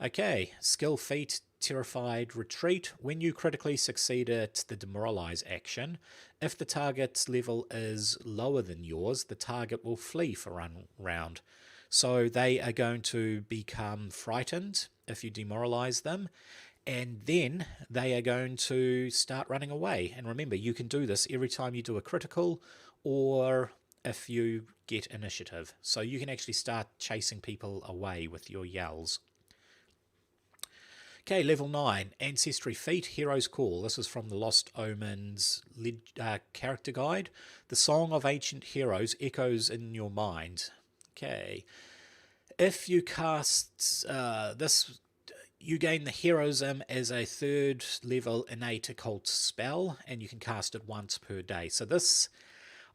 Okay, skill feat, Terrified Retreat. When you critically succeed at the Demoralize action, if the target's level is lower than yours, the target will flee for 1 round. So they are going to become frightened if you demoralize them, and then they are going to start running away. And remember, you can do this every time you do a critical or if you get initiative. So you can actually start chasing people away with your yells. Okay, level 9, Ancestry Feat, Hero's Call. This is from the Lost Omens character guide. The song of ancient heroes echoes in your mind. Okay, if you cast this, you gain the Heroism as a 3rd level innate occult spell, and you can cast it once per day. So this,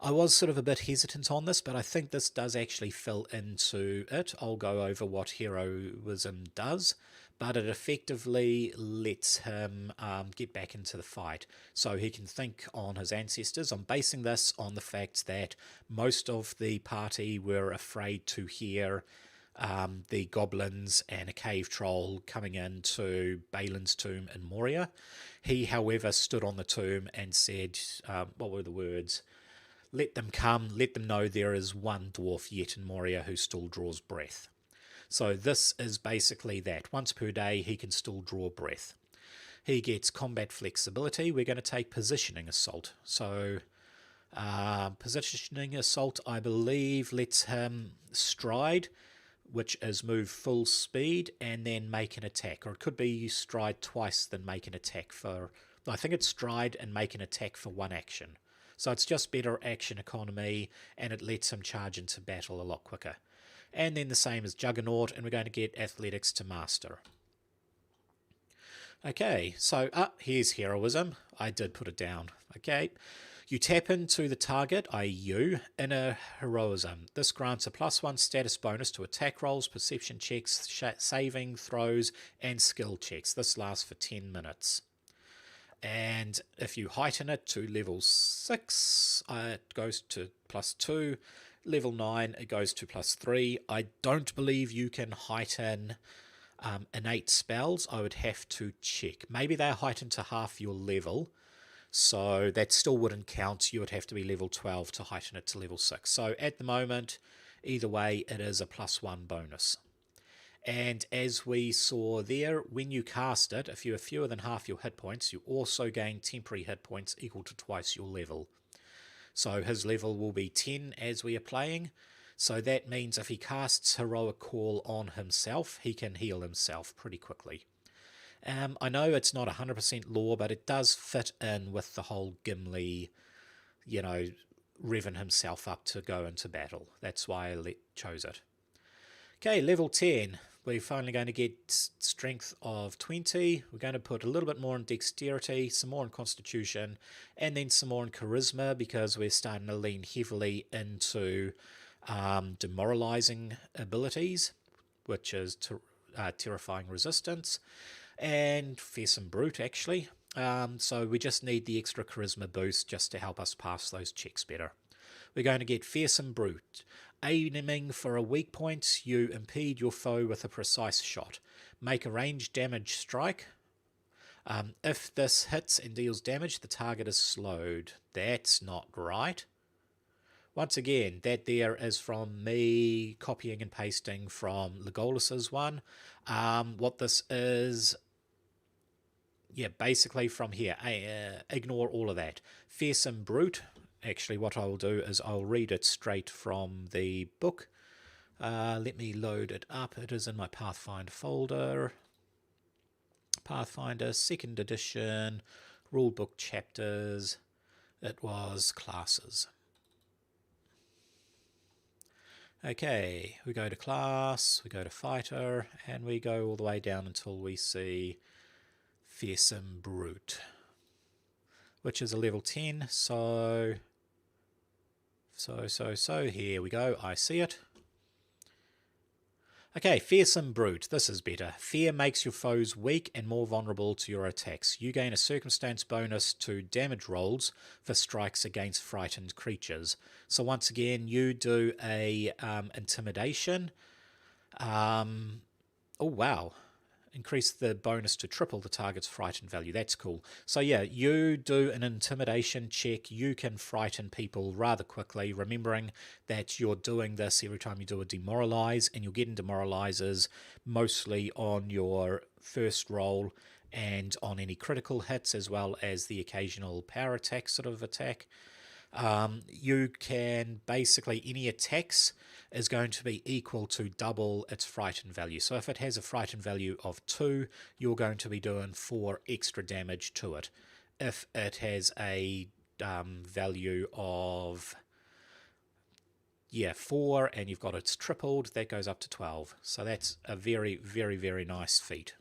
I was sort of a bit hesitant on this, but I think this does actually fill into it. I'll go over what Heroism does, but it effectively lets him get back into the fight, so he can think on his ancestors. I'm basing this on the fact that most of the party were afraid to hear the goblins and a cave troll coming into Balin's tomb in Moria. He, however, stood on the tomb and said, what were the words? Let them come, let them know there is one dwarf yet in Moria who still draws breath. So this is basically that. Once per day, he can still draw breath. He gets combat flexibility. We're going to take Positioning Assault. So Positioning Assault, I believe, lets him stride, which is move full speed and then make an attack. Or it could be stride twice, then make an attack for... I think it's stride and make an attack for 1 action. So it's just better action economy, and it lets him charge into battle a lot quicker. And then the same as Juggernaut, and we're going to get Athletics to Master. Okay, so here's Heroism. I did put it down. Okay, you tap into the target, i.e. you, in a Heroism. This grants a +1 status bonus to attack rolls, perception checks, saving throws, and skill checks. This lasts for 10 minutes. And if you heighten it to level 6, it goes to +2. Level 9, it goes to +3. I don't believe you can heighten innate spells. I would have to check. Maybe they're heightened to half your level, so that still wouldn't count. You would have to be level 12 to heighten it to level 6. So at the moment, either way, it is a +1 bonus. And as we saw there, when you cast it, if you have fewer than half your hit points, you also gain temporary hit points equal to twice your level. So his level will be 10 as we are playing. So that means if he casts Heroic Call on himself, he can heal himself pretty quickly. I know it's not 100% lore, but it does fit in with the whole Gimli, revving himself up to go into battle. That's why I chose it. Okay, level 10. We're finally going to get strength of 20. We're going to put a little bit more in dexterity, some more in constitution, and then some more in charisma, because we're starting to lean heavily into demoralizing abilities, which is terrifying resistance, and Fearsome Brute, actually. So we just need the extra charisma boost just to help us pass those checks better. We're going to get Fearsome Brute. Aiming for a weak point, you impede your foe with a precise shot. Make a ranged damage strike. If this hits and deals damage, the target is slowed. That's not right. Once again, that there is from me copying and pasting from Legolas's one. What this is, yeah, basically from here, ignore all of that. Fearsome Brute. Actually, what I will do is I'll read it straight from the book. Let me load it up. It is in my Pathfinder folder. Pathfinder, 2nd edition, rulebook chapters. It was classes. Okay, we go to class, we go to fighter, and we go all the way down until we see Fearsome Brute, which is a level 10. So here we go. I see it. Okay, Fearsome Brute. This is better. Fear makes your foes weak and more vulnerable to your attacks. You gain a circumstance bonus to damage rolls for strikes against frightened creatures. So once again, you do a intimidation. Oh, wow. Increase the bonus to triple the target's frightened value. That's cool. So yeah, you do an intimidation check. You can frighten people rather quickly, remembering that you're doing this every time you do a demoralize, and you're getting demoralizers mostly on your first roll and on any critical hits, as well as the occasional power attack sort of attack. You can basically, any attacks is going to be equal to double its frightened value. So if it has a frightened value of 2, you're going to be doing 4 extra damage to it. If it has a value of 4 and you've got it's tripled, that goes up to 12. So that's a very, very, very nice feat.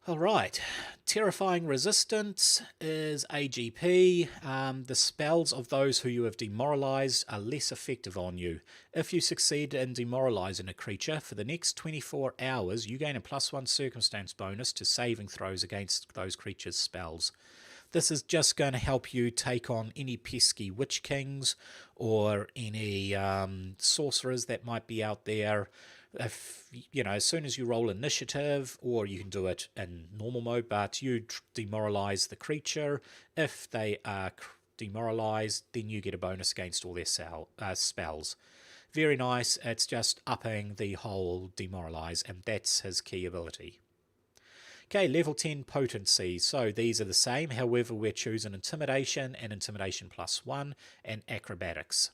Alright, Terrifying Resistance is AGP. The spells of those who you have demoralized are less effective on you. If you succeed in demoralizing a creature, for the next 24 hours you gain a +1 circumstance bonus to saving throws against those creatures' spells. This is just going to help you take on any pesky Witch Kings or any sorcerers that might be out there. If, as soon as you roll initiative, or you can do it in normal mode, but you demoralize the creature. If they are demoralized, then you get a bonus against all their spells. Very nice. It's just upping the whole demoralize, and that's his key ability. Okay, level 10 Potency. So these are the same, however we're choosing Intimidation and Intimidation +1 and Acrobatics.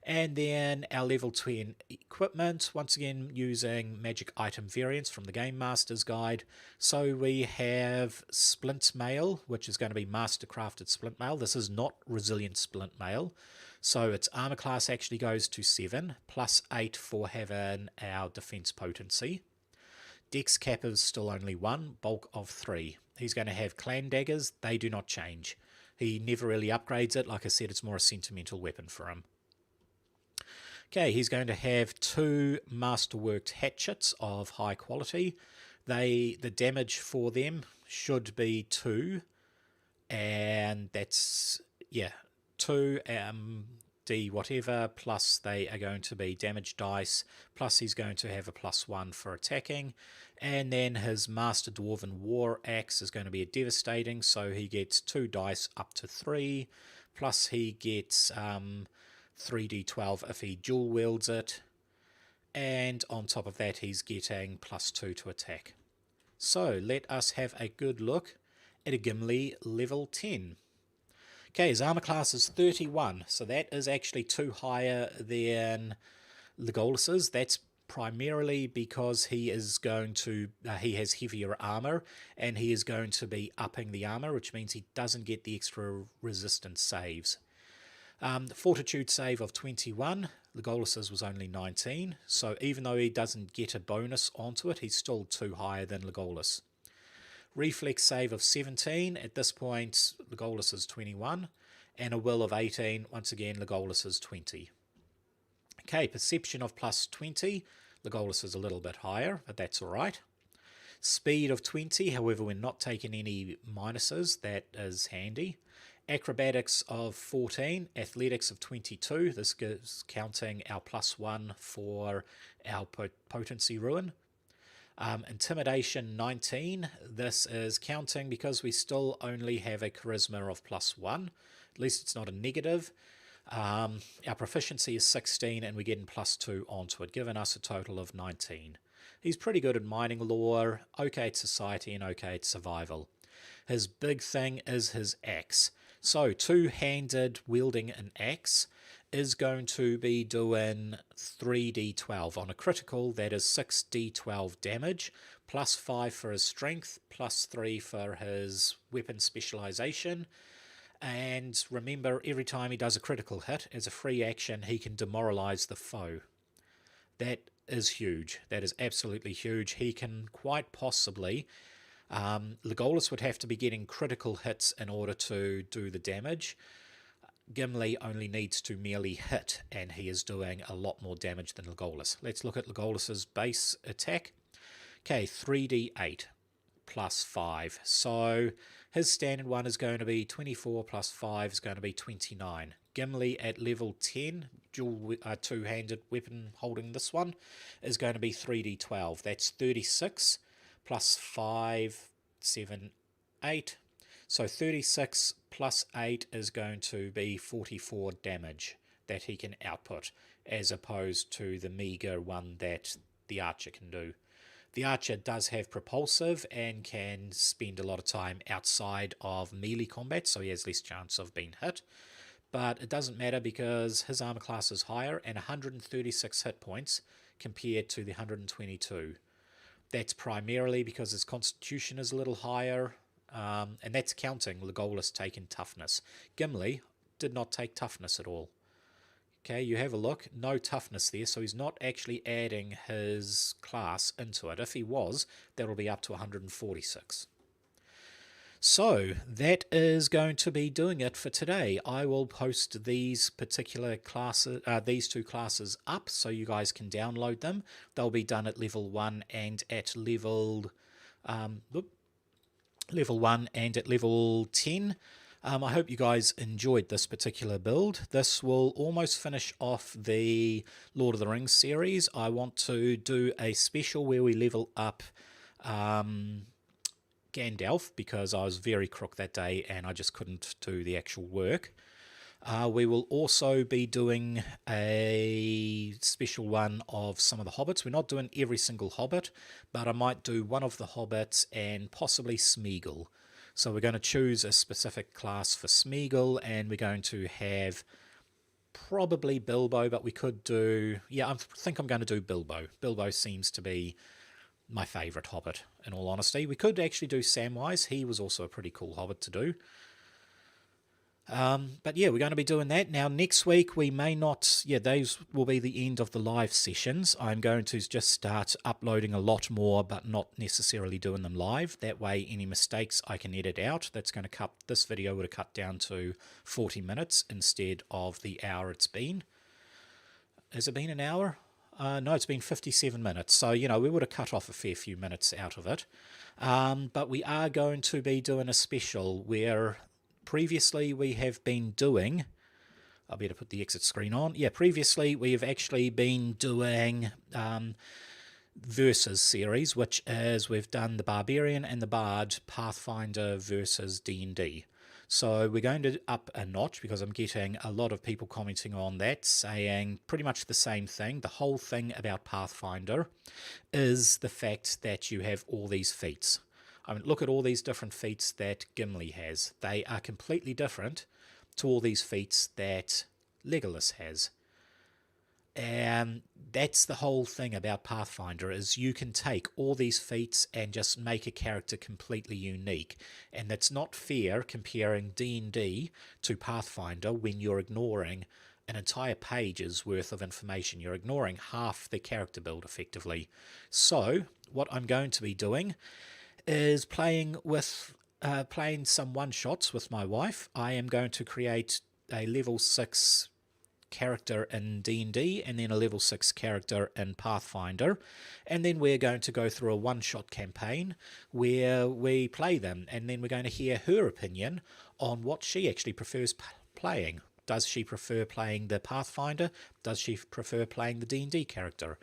And then our level 10 equipment, once again using magic item variants from the Game Master's Guide. So we have Splint Mail, which is going to be Mastercrafted Splint Mail. This is not Resilient Splint Mail. So its armor class actually goes to 7, +8 for having our defense potency. Dex cap is still only 1, bulk of 3. He's going to have clan daggers. They do not change. He never really upgrades it. Like I said, it's more a sentimental weapon for him. Okay, he's going to have 2 masterworked hatchets of high quality. The damage for them should be 2, and that's 2 D whatever, plus they are going to be damage dice, plus he's going to have a +1 for attacking, and then his Master Dwarven War Axe is going to be a devastating, so he gets 2 dice up to 3, plus he gets 3d12 if he dual wields it, and on top of that he's getting +2 to attack. So let us have a good look at a Gimli level 10. Okay, his armor class is 31, so that is actually 2 higher than Legolas's. That's primarily because he is going to he has heavier armor, and he is going to be upping the armor, which means he doesn't get the extra resistance saves. The Fortitude save of 21, Legolas's was only 19, so even though he doesn't get a bonus onto it, he's still 2 higher than Legolas. Reflex save of 17, at this point Legolas is 21, and a will of 18, once again Legolas is 20. Okay, perception of +20, Legolas is a little bit higher, but that's alright. Speed of 20, however we're not taking any minuses, that is handy. Acrobatics of 14, athletics of 22, this gives counting our +1 for our potency ruin. Intimidation 19, this is counting because we still only have a charisma of +1, at least it's not a negative. Our proficiency is 16 and we're getting +2 onto it, giving us a total of 19. He's pretty good at mining lore, okay at society, and okay at survival. His big thing is his axe. So, two-handed wielding an axe is going to be doing 3d12. On a critical, that is 6d12 damage, plus 5 for his strength, plus 3 for his weapon specialization. And remember, every time he does a critical hit, as a free action, he can demoralize the foe. That is huge. That is absolutely huge. He can quite possibly... Legolas would have to be getting critical hits in order to do the damage. Gimli only needs to merely hit, and he is doing a lot more damage than Legolas. Let's look at Legolas's base attack. Okay, 3d8 plus 5. So his standard one is going to be 24 plus 5 is going to be 29. Gimli at level 10, dual two-handed weapon holding this one, is going to be 3d12. That's 36 plus 5, 7, 8. So 36 plus 8 is going to be 44 damage that he can output, as opposed to the meager one that the archer can do. The archer does have propulsive and can spend a lot of time outside of melee combat, so he has less chance of being hit. But it doesn't matter because his armor class is higher and 136 hit points compared to the 122. That's primarily because his constitution is a little higher, and that's counting Legolas taking toughness. Gimli did not take toughness at all. Okay, you have a look, no toughness there, so he's not actually adding his class into it. If he was, that'll be up to 146. So, that is going to be doing it for today. I will post these particular classes, these two classes up, so you guys can download them. They'll be done at level 1 and at level 1 and at level 10. I hope you guys enjoyed this particular build. This will almost finish off the Lord of the Rings series. I want to do a special where we level up Gandalf, because I was very crook that day and I just couldn't do the actual work. We will also be doing a special one of some of the hobbits. We're not doing every single hobbit, but I might do one of the hobbits and possibly Smeagol. So we're going to choose a specific class for Smeagol, and we're going to have probably Bilbo, but we could do... Yeah, I think I'm going to do Bilbo. Bilbo seems to be my favourite hobbit, in all honesty. We could actually do Samwise. He was also a pretty cool hobbit to do. But yeah, we're going to be doing that. Now, next week, we may not... Yeah, those will be the end of the live sessions. I'm going to just start uploading a lot more, but not necessarily doing them live. That way, any mistakes I can edit out. That's going to cut... This video would have cut down to 40 minutes instead of the hour it's been. Has it been an hour? No, it's been 57 minutes. So, you know, we would have cut off a fair few minutes out of it. But we are going to be doing a special where... Previously, we have been doing... I better put the exit screen on. Yeah, previously, we have actually been doing Versus series, which is we've done the Barbarian and the Bard Pathfinder versus D&D. So we're going to up a notch because I'm getting a lot of people commenting on that, saying pretty much the same thing. The whole thing about Pathfinder is the fact that you have all these feats. I mean, look at all these different feats that Gimli has. They are completely different to all these feats that Legolas has. And that's the whole thing about Pathfinder, is you can take all these feats and just make a character completely unique. And that's not fair comparing D&D to Pathfinder when you're ignoring an entire page's worth of information. You're ignoring half the character build effectively. So, what I'm going to be doing is playing some one-shots with my wife. I am going to create a level 6 character in D&D and then a level 6 character in Pathfinder, and then we're going to go through a one-shot campaign where we play them, and then we're going to hear her opinion on what she actually prefers playing. Does she prefer playing the Pathfinder? Does she prefer playing the D&D character?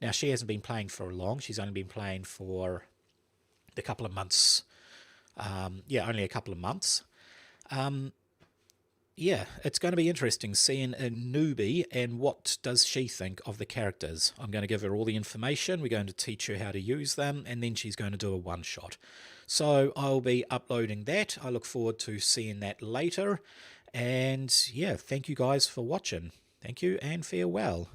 Now, she hasn't been playing for long. She's only been playing for a couple of months. Only a couple of months. yeah, it's going to be interesting seeing a newbie and what does she think of the characters. I'm going to give her all the information, we're going to teach her how to use them, and then she's going to do a one-shot. So I'll be uploading that. I look forward to seeing that later. And yeah, thank you guys for watching. Thank you and farewell.